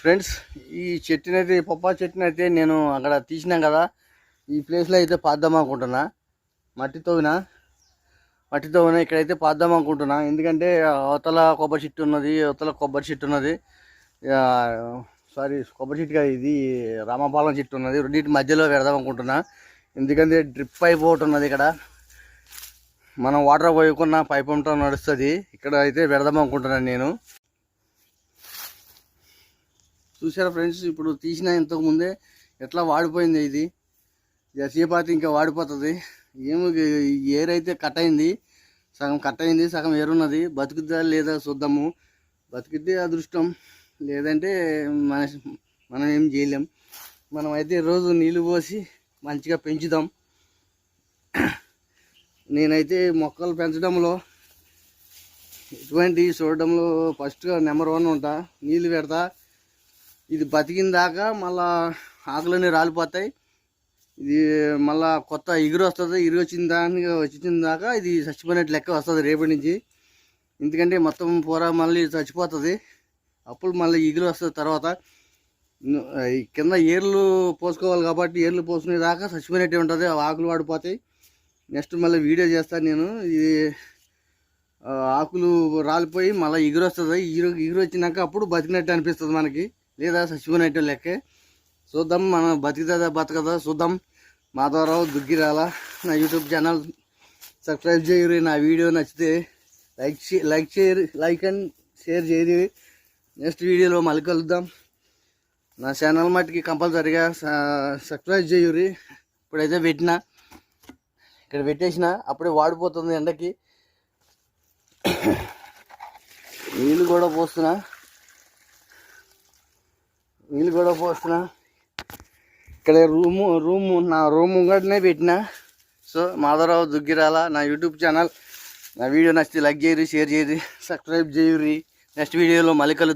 Friends, ఈ చెట్టునైతే పప్పా చెట్టునైతే నేను అక్కడ తీసినాం కదా, ఈ ప్లేస్లో అయితే పాద్దాం అనుకుంటున్నా. మట్టితోనా ఇక్కడైతే పాద్దాం అనుకుంటున్నా. ఎందుకంటే అవతల కొబ్బరి చెట్టు ఉన్నది, సారీ కొబ్బరి చెట్టు కాదు, ఇది రామపాలెం చెట్టు ఉన్నది. రెండింటి మధ్యలో పెడదాం అనుకుంటున్నా. ఎందుకంటే డ్రిప్ పైప్ ఒకటి ఉన్నది ఇక్కడ, మనం వాటర్ పోయకున్న పైప్ ఉంటూ నడుస్తుంది. ఇక్కడ అయితే పెడదాం అనుకుంటున్నాను నేను. చూసారా ఫ్రెండ్స్, ఇప్పుడు తీసిన ఇంతకుముందే ఎట్లా వాడిపోయింది. ఇది జసేపాతి ఇంకా వాడిపోతుంది. ఏమో ఏర్ అయితే కట్ అయింది, సగం ఏరున్నది. బతుకుద్దా లేదా చూద్దాము. బతికితే అదృష్టం, లేదంటే మనం ఏం చేయలేం. మనం అయితే రోజు నీళ్ళు పోసి మంచిగా పెంచుదాం. నేనైతే మొక్కలు పెంచడంలో ఎటువంటి చూడడంలో ఫస్ట్గా నెంబర్ 1 ఉంటా. నీళ్ళు పెడతా, ఇది బతికిన దాకా మళ్ళా ఆకులన్నీ రాలిపోతాయి. ఇది మళ్ళా కొత్త ఎగురు వస్తుంది. ఎగురు వచ్చిన దాకా ఇది చచ్చిపోయినట్టు లెక్క వస్తుంది రేపటి నుంచి. ఎందుకంటే మొత్తం పూర మళ్ళీ చచ్చిపోతుంది. అప్పుడు మళ్ళీ ఎగురు వస్తుంది. తర్వాత కింద ఏర్లు పోసుకోవాలి కాబట్టి ఏర్లు పోసుకునే దాకా చచ్చిపోయినట్టే ఉంటుంది, ఆకులు వాడిపోతాయి. నెక్స్ట్ మళ్ళీ వీడియో చేస్తాను నేను. ఇది ఆకులు రాలిపోయి మళ్ళీ ఎగురు వస్తుంది. ఎగురు వచ్చినాక అప్పుడు బతికినట్టు అనిపిస్తుంది మనకి, లేదా చచ్చిపోయినట్టు లెక్కే. చూద్దాం, మనం బతకదా చూద్దాం. మాధవరావు దుగ్గిరాల నా యూట్యూబ్ ఛానల్ సబ్స్క్రైబ్ చేయరు. నా వీడియో నచ్చితే లైక్ అండ్ షేర్ చేయరు. నెక్స్ట్ వీడియోలో మళ్ళీ కలుద్దాం. నా ఛానల్ మట్టుకి కంపల్సరీగా సబ్స్క్రైబ్ చేయరు. ఇప్పుడైతే ఇక్కడ పెట్టేసిన, అప్పుడే వాడిపోతుంది ఎండకి. నీళ్ళు కూడా పోస్తున్నా. ఇక్కడ నా రూమ్ ముంగటనే పెట్టిన. సో మాధవరావు దుగ్గిరాల నా యూట్యూబ్ ఛానల్. నా వీడియో నచ్చితే లైక్ చేయరు, షేర్ చేయరు, సబ్స్క్రైబ్ చేయరు. నెక్స్ట్ వీడియోలో మళ్ళీ కలుద్దాం.